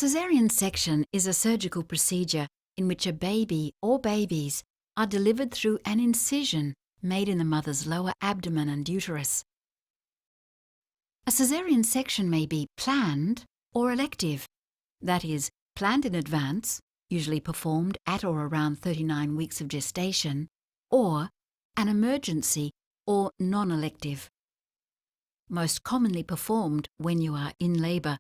Caesarean section is a surgical procedure in which a baby or babies are delivered through an incision made in the mother's lower abdomen and uterus. A caesarean section may be planned or elective, that is, planned in advance, usually performed at or around 39 weeks of gestation, or an emergency or non-elective. Most commonly performed when you are in labour,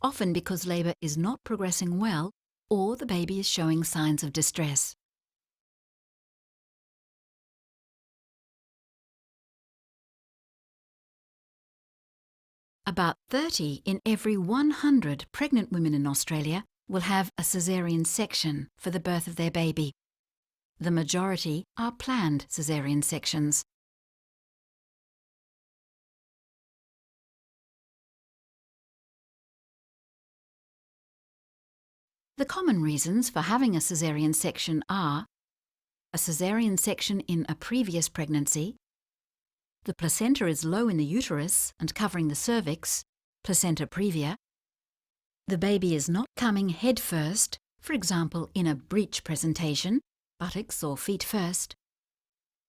often because labour is not progressing well or the baby is showing signs of distress. About 30 in every 100 pregnant women in Australia will have a caesarean section for the birth of their baby. The majority are planned caesarean sections. The common reasons for having a caesarean section are a caesarean section in a previous pregnancy, the placenta is low in the uterus and covering the cervix, placenta previa, the baby is not coming head first, for example in a breech presentation, buttocks or feet first,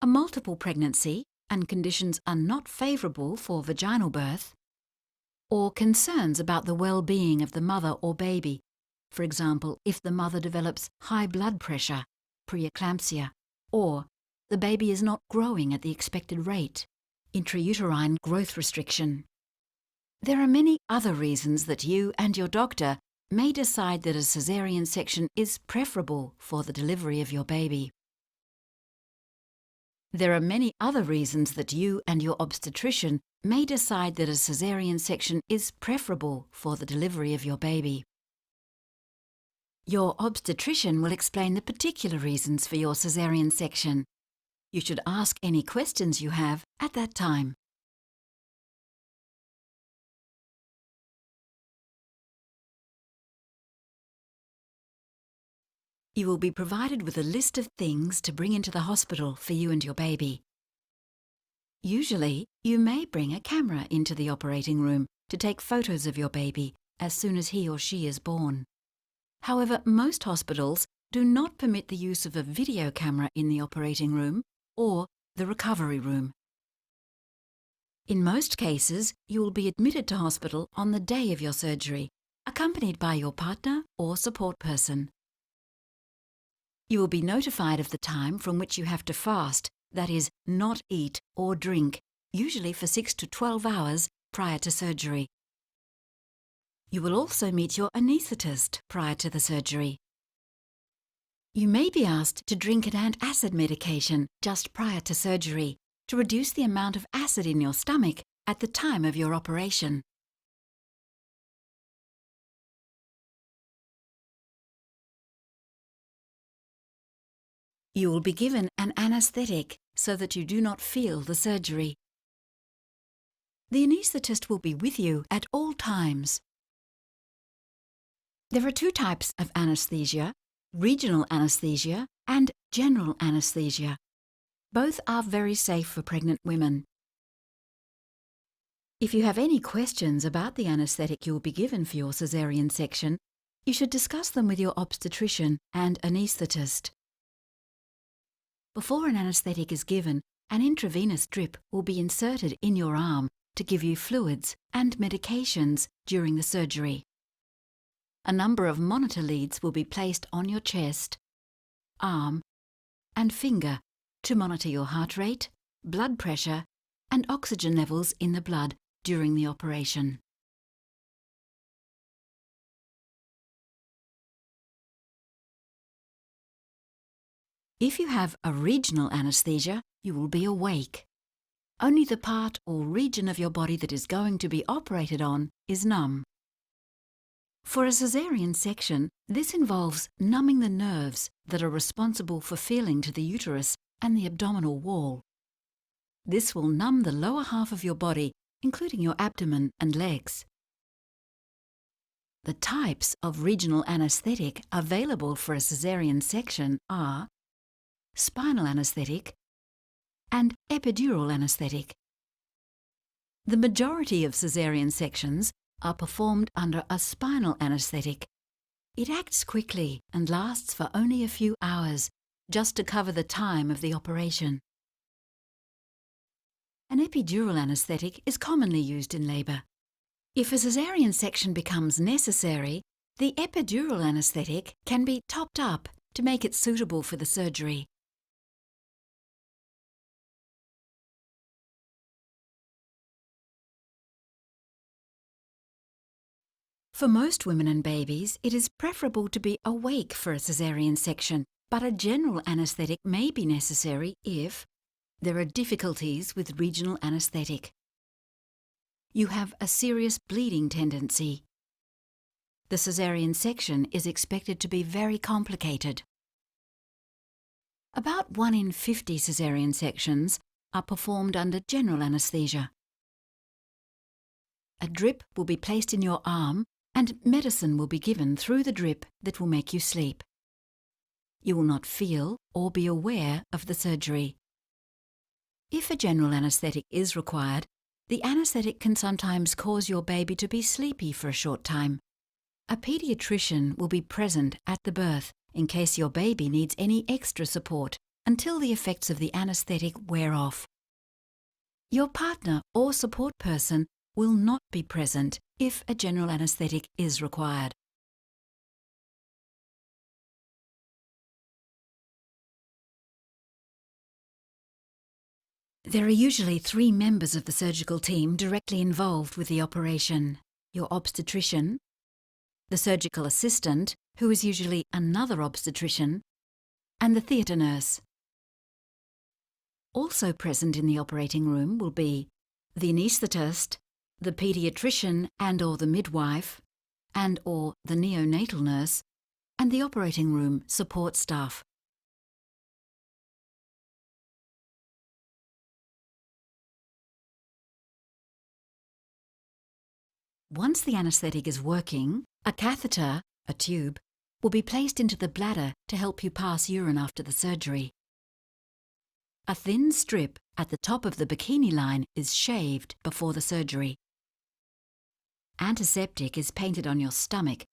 a multiple pregnancy and conditions are not favourable for vaginal birth, or concerns about the well-being of the mother or baby, for example if the mother develops high blood pressure, preeclampsia, or the baby is not growing at the expected rate, intrauterine growth restriction. There are many other reasons that you and your doctor may decide that a caesarean section is preferable for the delivery of your baby. There are many other reasons that you and your obstetrician may decide that a caesarean section is preferable for the delivery of your baby. Your obstetrician will explain the particular reasons for your caesarean section. You should ask any questions you have at that time. You will be provided with a list of things to bring into the hospital for you and your baby. Usually, you may bring a camera into the operating room to take photos of your baby as soon as he or she is born. However, most hospitals do not permit the use of a video camera in the operating room or the recovery room. In most cases, you will be admitted to hospital on the day of your surgery, accompanied by your partner or support person. You will be notified of the time from which you have to fast, that is, not eat or drink, usually for 6 to 12 hours prior to surgery. You will also meet your anaesthetist prior to the surgery. You may be asked to drink an antacid medication just prior to surgery to reduce the amount of acid in your stomach at the time of your operation. You will be given an anaesthetic so that you do not feel the surgery. The anaesthetist will be with you at all times. There are two types of anaesthesia: regional anaesthesia and general anaesthesia. Both are very safe for pregnant women. If you have any questions about the anaesthetic you will be given for your caesarean section, you should discuss them with your obstetrician and anaesthetist. Before an anaesthetic is given, an intravenous drip will be inserted in your arm to give you fluids and medications during the surgery. A number of monitor leads will be placed on your chest, arm, and finger to monitor your heart rate, blood pressure, and oxygen levels in the blood during the operation. If you have a regional anaesthesia, you will be awake. Only the part or region of your body that is going to be operated on is numb. For a caesarean section, this involves numbing the nerves that are responsible for feeling to the uterus and the abdominal wall. This will numb the lower half of your body, including your abdomen and legs. The types of regional anaesthetic available for a caesarean section are spinal anaesthetic and epidural anaesthetic. The majority of caesarean sections are performed under a spinal anaesthetic, It acts quickly and lasts for only a few hours, just to cover the time of the operation. An epidural anaesthetic is commonly used in labour. If a caesarean section becomes necessary, the epidural anaesthetic can be topped up to make it suitable for the surgery. For most women and babies, it is preferable to be awake for a caesarean section, but a general anaesthetic may be necessary if there are difficulties with regional anaesthetic. You have a serious bleeding tendency. The caesarean section is expected to be very complicated. About 1 in 50 caesarean sections are performed under general anaesthesia. A drip will be placed in your arm and medicine will be given through the drip that will make you sleep. You will not feel or be aware of the surgery. If a general anaesthetic is required, the anaesthetic can sometimes cause your baby to be sleepy for a short time. A paediatrician will be present at the birth in case your baby needs any extra support until the effects of the anaesthetic wear off. Your partner or support person will not be present if a general anaesthetic is required. There are usually 3 members of the surgical team directly involved with the operation: your obstetrician, the surgical assistant, who is usually another obstetrician, and the theatre nurse. Also present in the operating room will be the anaesthetist, the paediatrician and/or the midwife, and/or the neonatal nurse, and the operating room support staff. Once the anaesthetic is working, a catheter, a tube, will be placed into the bladder to help you pass urine after the surgery. A thin strip at the top of the bikini line is shaved before the surgery. Antiseptic is painted on your stomach.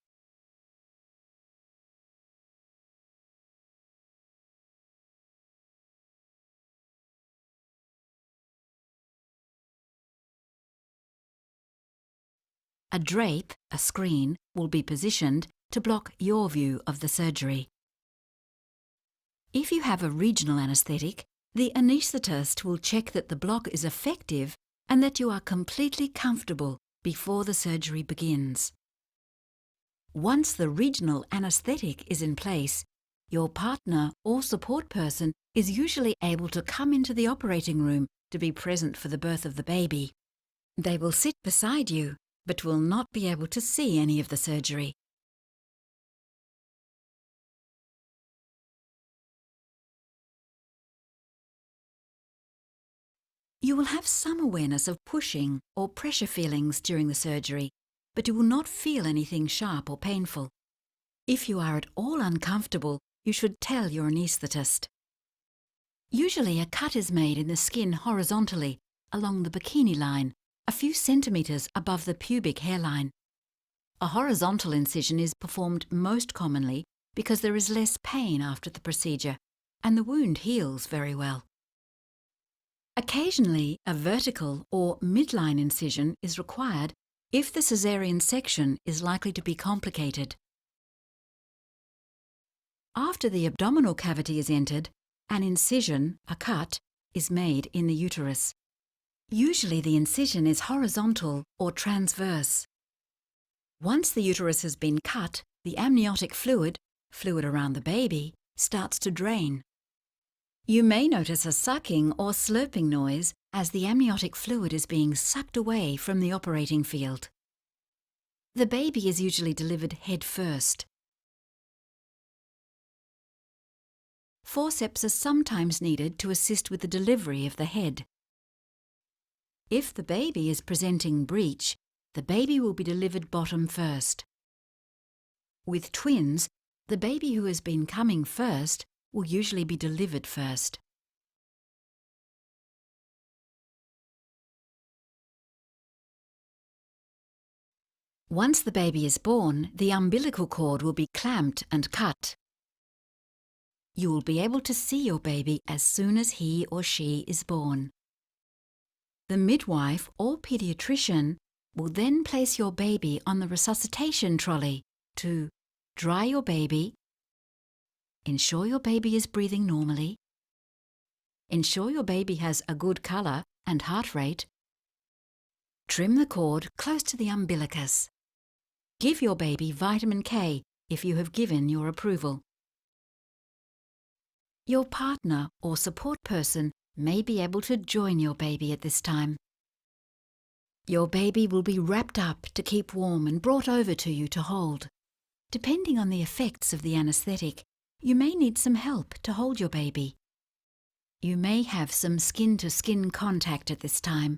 A drape, a screen, will be positioned to block your view of the surgery. If you have a regional anaesthetic, the anaesthetist will check that the block is effective and that you are completely comfortable before the surgery begins. Once the regional anaesthetic is in place, your partner or support person is usually able to come into the operating room to be present for the birth of the baby. They will sit beside you, but will not be able to see any of the surgery. You will have some awareness of pushing or pressure feelings during the surgery, but you will not feel anything sharp or painful. If you are at all uncomfortable, you should tell your anaesthetist. Usually a cut is made in the skin horizontally along the bikini line, a few centimetres above the pubic hairline. A horizontal incision is performed most commonly because there is less pain after the procedure and the wound heals very well. Occasionally, a vertical or midline incision is required if the caesarean section is likely to be complicated. After the abdominal cavity is entered, an incision, a cut, is made in the uterus. Usually the incision is horizontal or transverse. Once the uterus has been cut, the amniotic fluid around the baby, starts to drain. You may notice a sucking or slurping noise as the amniotic fluid is being sucked away from the operating field. The baby is usually delivered head first. Forceps are sometimes needed to assist with the delivery of the head. If the baby is presenting breech, the baby will be delivered bottom first. With twins, the baby who has been coming first will usually be delivered first. Once the baby is born, the umbilical cord will be clamped and cut. You will be able to see your baby as soon as he or she is born. The midwife or paediatrician will then place your baby on the resuscitation trolley to dry your baby, ensure your baby is breathing normally, ensure your baby has a good colour and heart rate, trim the cord close to the umbilicus. Give your baby vitamin K if you have given your approval. Your partner or support person may be able to join your baby at this time. Your baby will be wrapped up to keep warm and brought over to you to hold. Depending on the effects of the anaesthetic, you may need some help to hold your baby. You may have some skin-to-skin contact at this time.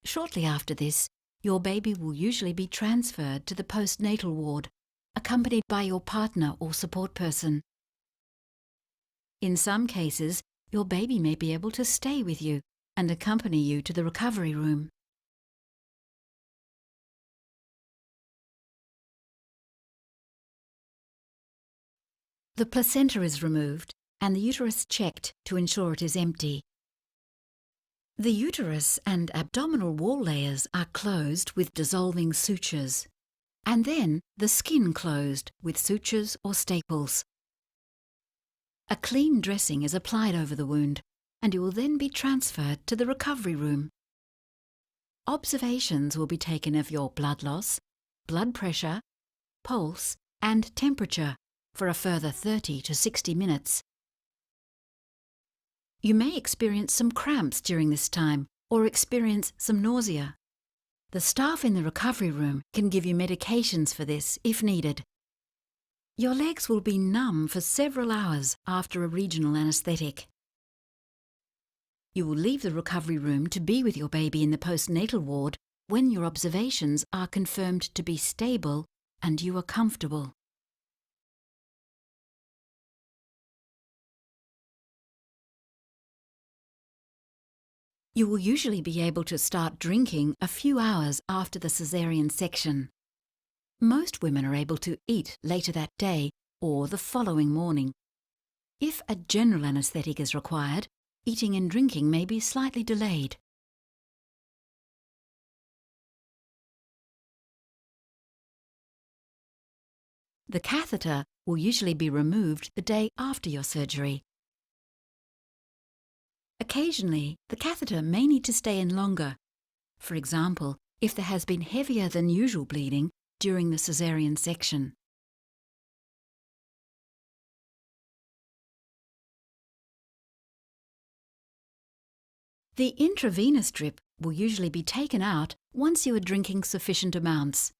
Shortly after this, your baby will usually be transferred to the postnatal ward, accompanied by your partner or support person. In some cases, your baby may be able to stay with you and accompany you to the recovery room. The placenta is removed and the uterus checked to ensure it is empty. The uterus and abdominal wall layers are closed with dissolving sutures, and then the skin closed with sutures or staples. A clean dressing is applied over the wound, and you will then be transferred to the recovery room. Observations will be taken of your blood loss, blood pressure, pulse, and temperature for a further 30 to 60 minutes. You may experience some cramps during this time or experience some nausea. The staff in the recovery room can give you medications for this if needed. Your legs will be numb for several hours after a regional anaesthetic. You will leave the recovery room to be with your baby in the postnatal ward when your observations are confirmed to be stable and you are comfortable. You will usually be able to start drinking a few hours after the caesarean section. Most women are able to eat later that day or the following morning. If a general anaesthetic is required, eating and drinking may be slightly delayed. The catheter will usually be removed the day after your surgery. Occasionally, the catheter may need to stay in longer. For example, if there has been heavier than usual bleeding during the caesarean section. The intravenous drip will usually be taken out once you are drinking sufficient amounts.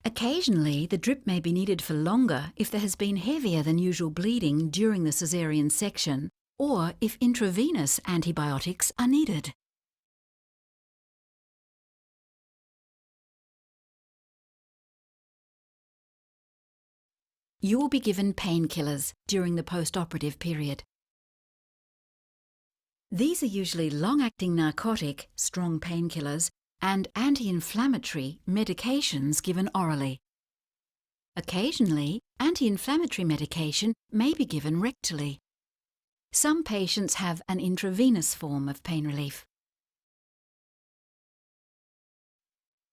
Occasionally, the drip may be needed for longer if there has been heavier than usual bleeding during the caesarean section, or if intravenous antibiotics are needed. You will be given painkillers during the post-operative period. These are usually long-acting narcotic, strong painkillers, and anti-inflammatory medications given orally. Occasionally, anti-inflammatory medication may be given rectally. Some patients have an intravenous form of pain relief.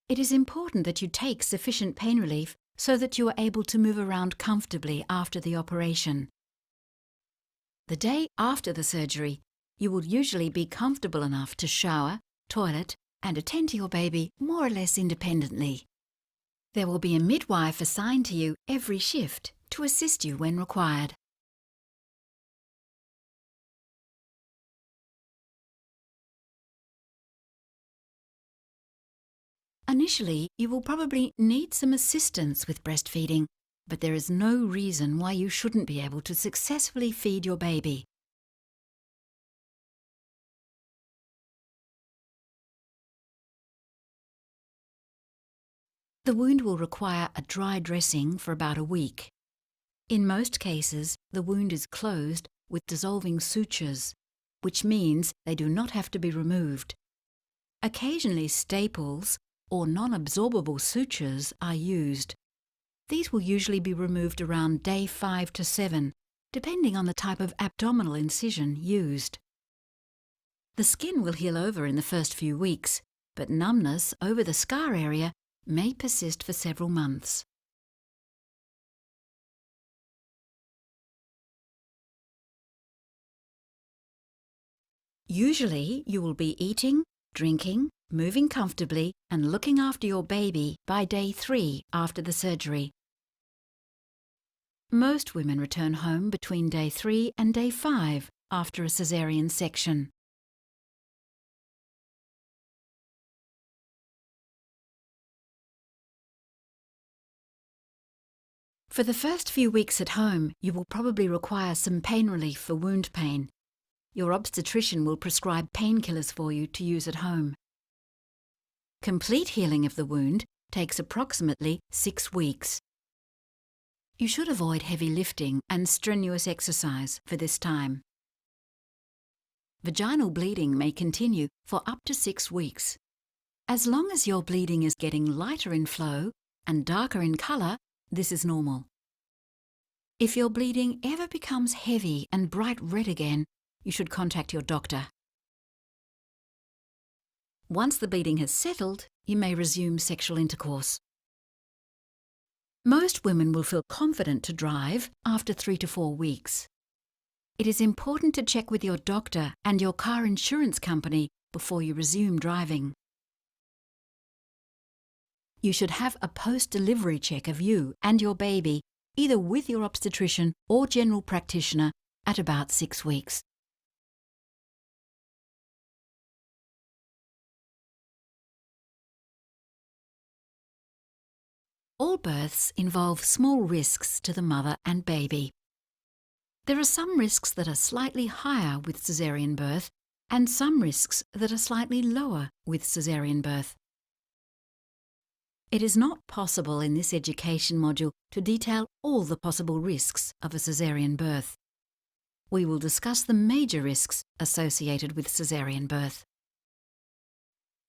It is important that you take sufficient pain relief so that you are able to move around comfortably after the operation. The day after the surgery, you will usually be comfortable enough to shower, toilet, and attend to your baby more or less independently. There will be a midwife assigned to you every shift to assist you when required. Initially, you will probably need some assistance with breastfeeding, but there is no reason why you shouldn't be able to successfully feed your baby. The wound will require a dry dressing for about a week. In most cases, the wound is closed with dissolving sutures, which means they do not have to be removed. Occasionally, staples or non-absorbable sutures are used. These will usually be removed around day 5 to 7, depending on the type of abdominal incision used. The skin will heal over in the first few weeks, but numbness over the scar area may persist for several months. Usually, you will be eating, drinking, moving comfortably and looking after your baby by day 3 after the surgery. Most women return home between day 3 and day 5 after a caesarean section. For the first few weeks at home, you will probably require some pain relief for wound pain. Your obstetrician will prescribe painkillers for you to use at home. Complete healing of the wound takes approximately 6 weeks. You should avoid heavy lifting and strenuous exercise for this time. Vaginal bleeding may continue for up to 6 weeks. As long as your bleeding is getting lighter in flow and darker in colour, this is normal. If your bleeding ever becomes heavy and bright red again, you should contact your doctor. Once the bleeding has settled, you may resume sexual intercourse. Most women will feel confident to drive after 3 to 4 weeks. It is important to check with your doctor and your car insurance company before you resume driving. You should have a post-delivery check of you and your baby, either with your obstetrician or general practitioner, at about 6 weeks. All births involve small risks to the mother and baby. There are some risks that are slightly higher with caesarean birth and some risks that are slightly lower with caesarean birth. It is not possible in this education module to detail all the possible risks of a caesarean birth. We will discuss the major risks associated with caesarean birth.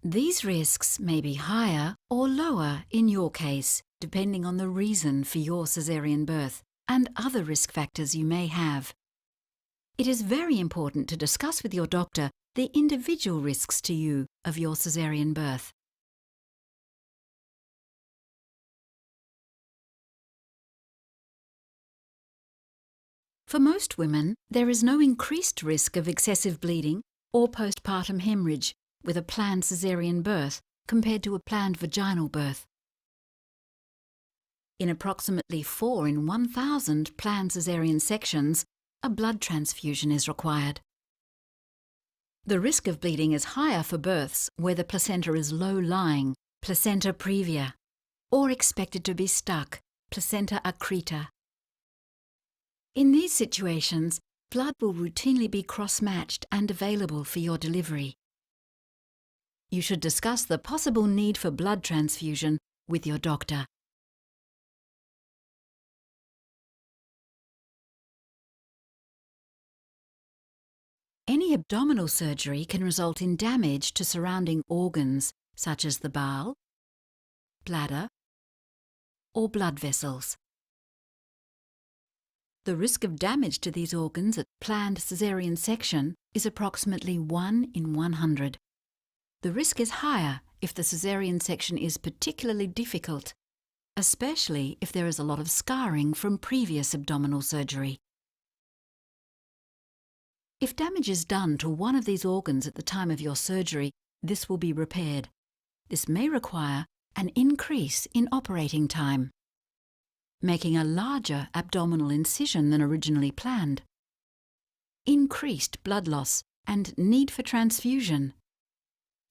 These risks may be higher or lower in your case, depending on the reason for your caesarean birth and other risk factors you may have. It is very important to discuss with your doctor the individual risks to you of your caesarean birth. For most women, there is no increased risk of excessive bleeding or postpartum hemorrhage with a planned caesarean birth compared to a planned vaginal birth. In approximately 4 in 1,000 planned caesarean sections, a blood transfusion is required. The risk of bleeding is higher for births where the placenta is low-lying, placenta previa, or expected to be stuck, placenta accreta. In these situations, blood will routinely be cross-matched and available for your delivery. You should discuss the possible need for blood transfusion with your doctor. Any abdominal surgery can result in damage to surrounding organs such as the bowel, bladder, or blood vessels. The risk of damage to these organs at planned caesarean section is approximately 1 in 100. The risk is higher if the caesarean section is particularly difficult, especially if there is a lot of scarring from previous abdominal surgery. If damage is done to one of these organs at the time of your surgery, this will be repaired. This may require an increase in operating time, making a larger abdominal incision than originally planned, increased blood loss and need for transfusion,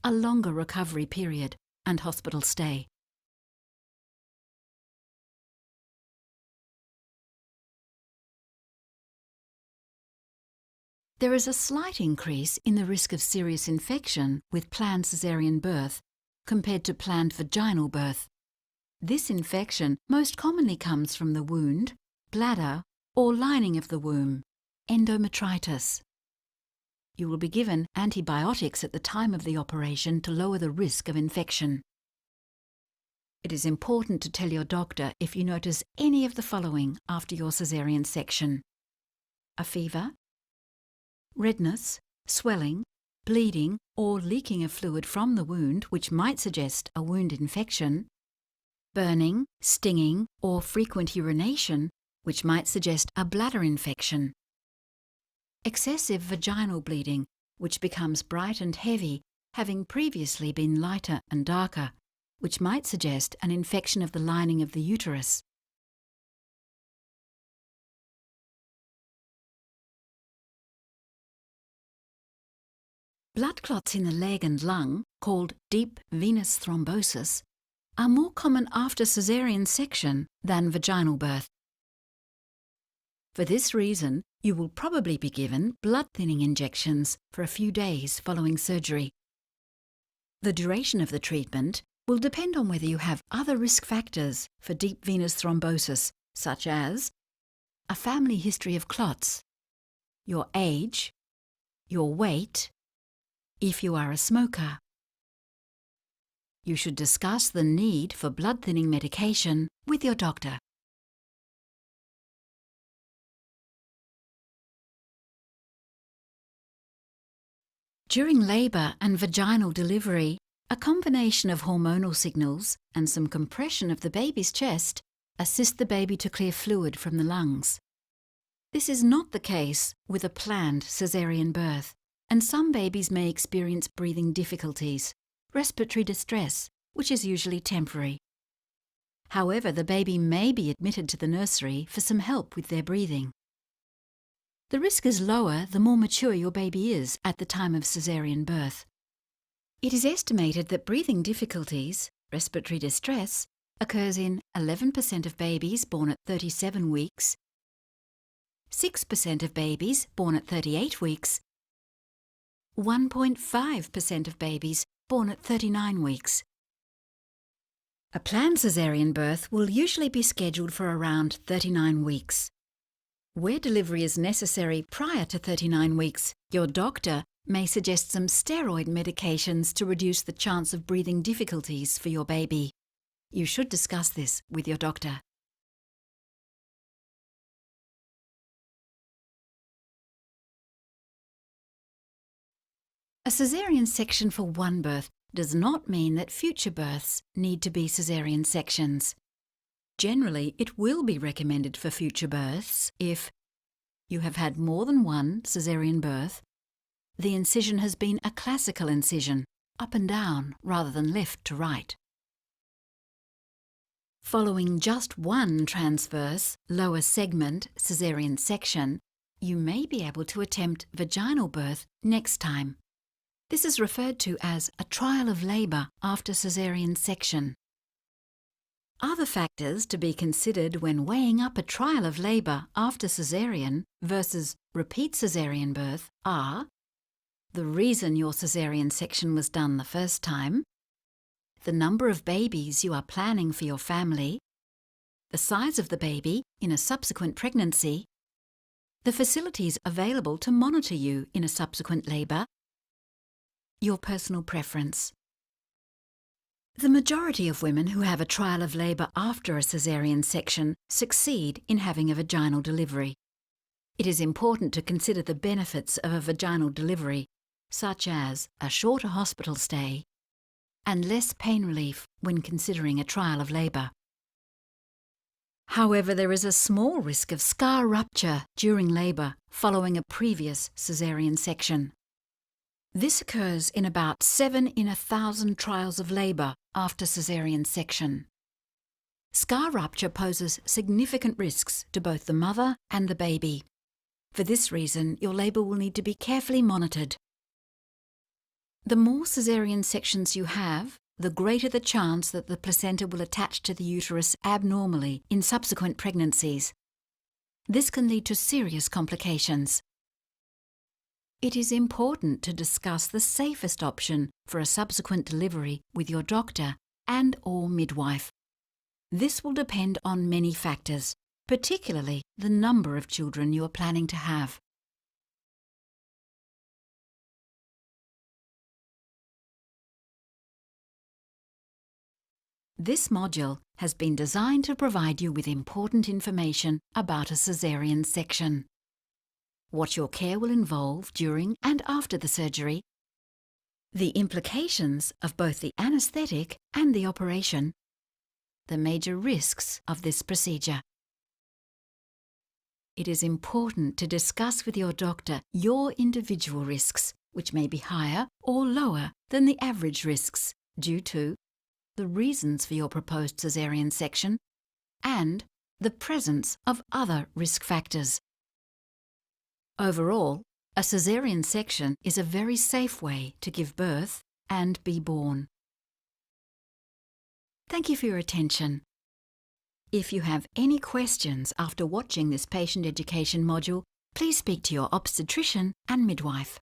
a longer recovery period and hospital stay. There is a slight increase in the risk of serious infection with planned caesarean birth compared to planned vaginal birth. This infection most commonly comes from the wound, bladder, or lining of the womb, endometritis. You will be given antibiotics at the time of the operation to lower the risk of infection. It is important to tell your doctor if you notice any of the following after your caesarean section: a fever, redness, swelling, bleeding or leaking of fluid from the wound which might suggest a wound infection, burning, stinging or frequent urination which might suggest a bladder infection, excessive vaginal bleeding which becomes bright and heavy, having previously been lighter and darker, which might suggest an infection of the lining of the uterus. Blood clots in the leg and lung, called deep venous thrombosis, are more common after caesarean section than vaginal birth. For this reason, you will probably be given blood-thinning injections for a few days following surgery. The duration of the treatment will depend on whether you have other risk factors for deep venous thrombosis, such as a family history of clots, your age, your weight, if you are a smoker. You should discuss the need for blood-thinning medication with your doctor. During labour and vaginal delivery, a combination of hormonal signals and some compression of the baby's chest assist the baby to clear fluid from the lungs. This is not the case with a planned caesarean birth, and some babies may experience breathing difficulties, respiratory distress, which is usually temporary. However, the baby may be admitted to the nursery for some help with their breathing. The risk is lower the more mature your baby is at the time of caesarean birth. It is estimated that breathing difficulties, respiratory distress, occurs in 11% of babies born at 37 weeks, 6% of babies born at 38 weeks, 1.5% of babies born at 39 weeks. A planned caesarean birth will usually be scheduled for around 39 weeks. Where delivery is necessary prior to 39 weeks, your doctor may suggest some steroid medications to reduce the chance of breathing difficulties for your baby. You should discuss this with your doctor. A caesarean section for one birth does not mean that future births need to be caesarean sections. Generally, it will be recommended for future births if you have had more than one caesarean birth, the incision has been a classical incision, up and down rather than left to right. Following just one transverse, lower segment caesarean section, you may be able to attempt vaginal birth next time. This is referred to as a trial of labour after caesarean section. Other factors to be considered when weighing up a trial of labour after caesarean versus repeat caesarean birth are the reason your caesarean section was done the first time, the number of babies you are planning for your family, the size of the baby in a subsequent pregnancy, the facilities available to monitor you in a subsequent labour, your personal preference. The majority of women who have a trial of labour after a caesarean section succeed in having a vaginal delivery. It is important to consider the benefits of a vaginal delivery, such as a shorter hospital stay and less pain relief when considering a trial of labour. However, there is a small risk of scar rupture during labour following a previous caesarean section. This occurs in about 7 in 1,000 trials of labour after caesarean section. Scar rupture poses significant risks to both the mother and the baby. For this reason, your labour will need to be carefully monitored. The more caesarean sections you have, the greater the chance that the placenta will attach to the uterus abnormally in subsequent pregnancies. This can lead to serious complications. It is important to discuss the safest option for a subsequent delivery with your doctor and/or midwife. This will depend on many factors, particularly the number of children you are planning to have. This module has been designed to provide you with important information about a caesarean section, what your care will involve during and after the surgery, the implications of both the anaesthetic and the operation, the major risks of this procedure. It is important to discuss with your doctor your individual risks, which may be higher or lower than the average risks due to the reasons for your proposed caesarean section and the presence of other risk factors. Overall, a caesarean section is a very safe way to give birth and be born. Thank you for your attention. If you have any questions after watching this patient education module, please speak to your obstetrician and midwife.